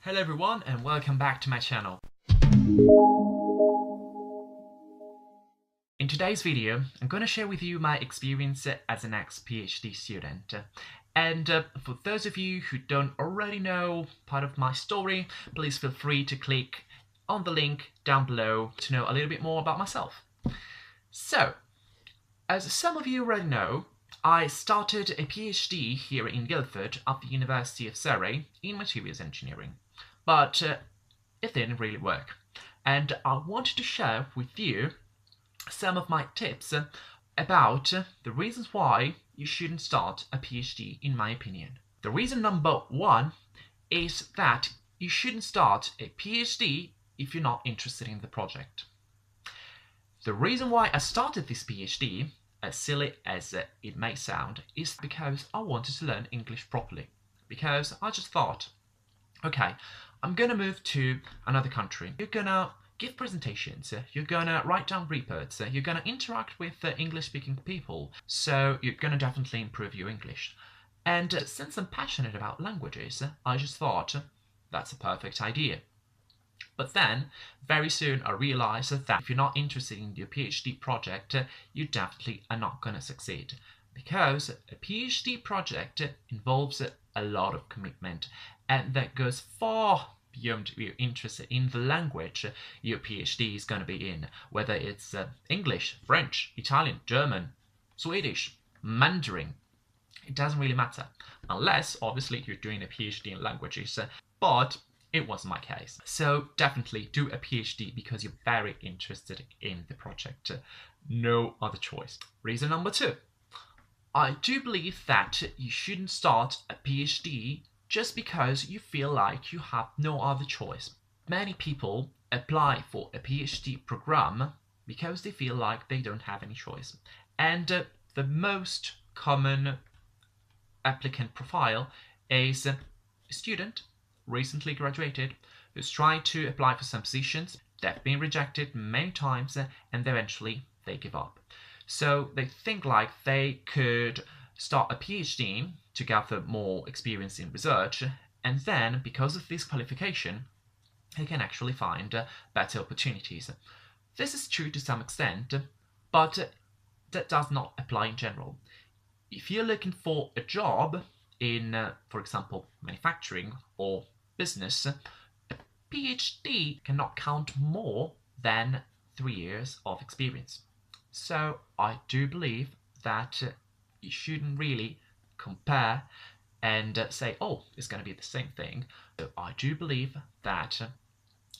Hello everyone and welcome back to my channel. In today's video, I'm going to share with you my experience as an ex-PhD student. And for those of you who don't already know part of my story, please feel free to click on the link down below to know a little bit more about myself. So, as some of you already know, I started a PhD here in Guildford at the University of Surrey in materials engineering. But it didn't really work. And I wanted to share with you some of my tips about the reasons why you shouldn't start a PhD, in my opinion. The reason number one is that you shouldn't start a PhD if you're not interested in the project. The reason why I started this PhD, as silly as it may sound, is because I wanted to learn English properly. Because I just thought, okay, I'm gonna move to another country. You're gonna give presentations, you're gonna write down reports, you're gonna interact with English-speaking people, so you're gonna definitely improve your English. And since I'm passionate about languages, I just thought that's a perfect idea. But then, very soon I realized that if you're not interested in your PhD project, you definitely are not gonna succeed. Because a PhD project involves a lot of commitment, and that goes far beyond you're interested in the language your PhD is going to be in, whether it's English, French, Italian, German, Swedish, Mandarin. It doesn't really matter, unless obviously you're doing a PhD in languages, but it wasn't my case. So definitely do a PhD because you're very interested in the project. No other choice. Reason number two. I do believe that you shouldn't start a PhD just because you feel like you have no other choice. Many people apply for a PhD program because they feel like they don't have any choice. And the most common applicant profile is a student, recently graduated, who's tried to apply for some positions, they've been rejected many times, and eventually they give up. So they think like they could start a PhD to gather more experience in research, and then, because of this qualification, they can actually find better opportunities. This is true to some extent, but that does not apply in general. If you're looking for a job in, for example, manufacturing or business, a PhD cannot count more than 3 years of experience. So I do believe that you shouldn't really compare and say, oh, it's going to be the same thing. So I do believe that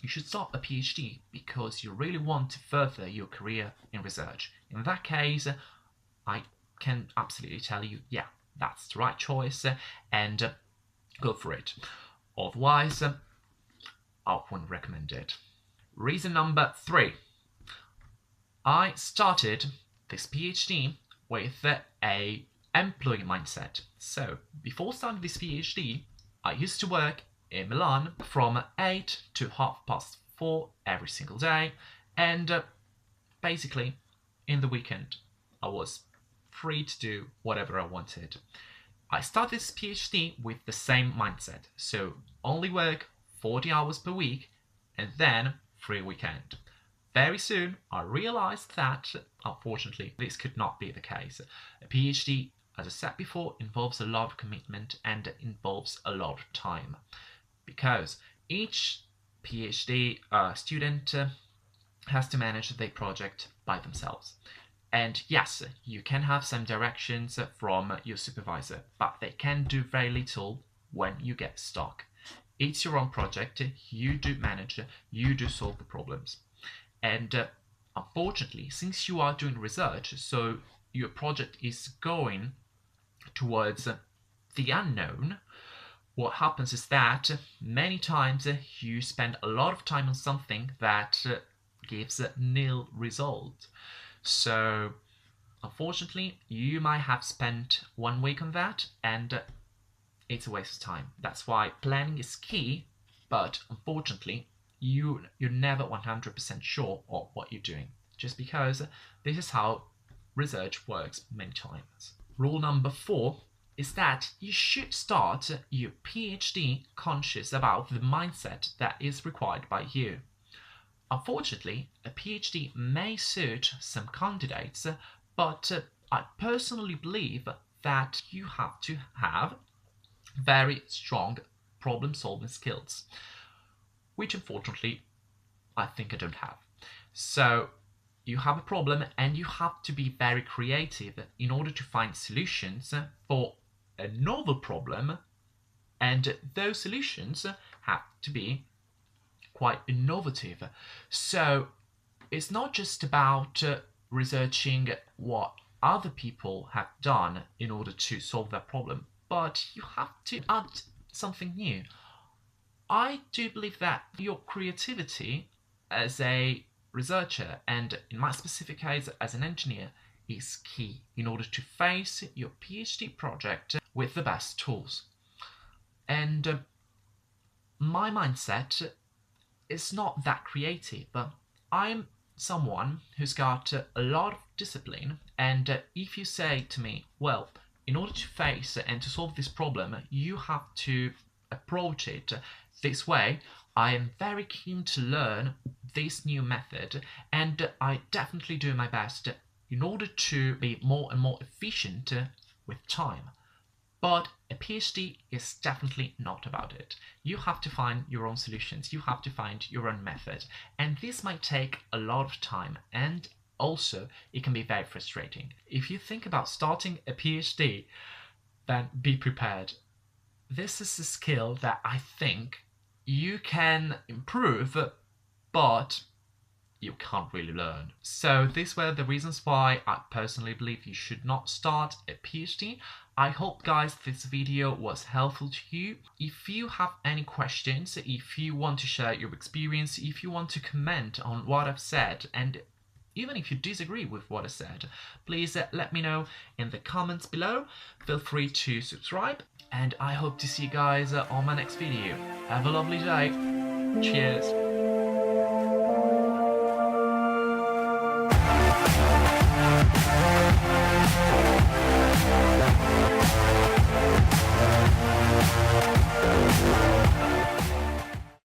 you should start a PhD because you really want to further your career in research. In that case, I can absolutely tell you, yeah, that's the right choice, and go for it. Otherwise, I wouldn't recommend it. Reason number three. I started this PhD with a employee mindset. So before starting this PhD, I used to work in Milan from 8 to 4:30 every single day, and basically in the weekend I was free to do whatever I wanted. I started this PhD with the same mindset, so only work 40 hours per week and then free weekend. Very soon, I realized that, unfortunately, this could not be the case. A PhD, as I said before, involves a lot of commitment and involves a lot of time. Because each PhD student has to manage their project by themselves. And yes, you can have some directions from your supervisor, but they can do very little when you get stuck. It's your own project, you do manage, you do solve the problems. And unfortunately, since you are doing research, so your project is going towards the unknown, what happens is that many times you spend a lot of time on something that gives nil result. So unfortunately, you might have spent 1 week on that, and it's a waste of time. That's why planning is key, but unfortunately, you're never 100% sure of what you're doing, just because this is how research works many times. Rule number 4 is that you should start your PhD conscious about the mindset that is required by you. Unfortunately, a PhD may suit some candidates, but I personally believe that you have to have very strong problem solving skills, which unfortunately I think I don't have. So you have a problem and you have to be very creative in order to find solutions for a novel problem, and those solutions have to be quite innovative. So it's not just about researching what other people have done in order to solve that problem, but you have to add something new. I do believe that your creativity as a researcher, and in my specific case as an engineer, is key in order to face your PhD project with the best tools. And my mindset is not that creative, but I'm someone who's got a lot of discipline. And if you say to me, well, in order to face and to solve this problem, you have to approach it this way, I am very keen to learn this new method, and I definitely do my best in order to be more and more efficient with time. But a PhD is definitely not about it. You have to find your own solutions, you have to find your own method, and this might take a lot of time, and also it can be very frustrating. If you think about starting a PhD, then be prepared. This is a skill that I think you can improve, but you can't really learn. So these were the reasons why I personally believe you should not start a PhD. I hope, guys, this video was helpful to you. If you have any questions, if you want to share your experience, if you want to comment on what I've said, and even if you disagree with what I said, please let me know in the comments below. Feel free to subscribe, and I hope to see you guys on my next video. Have a lovely day. Cheers.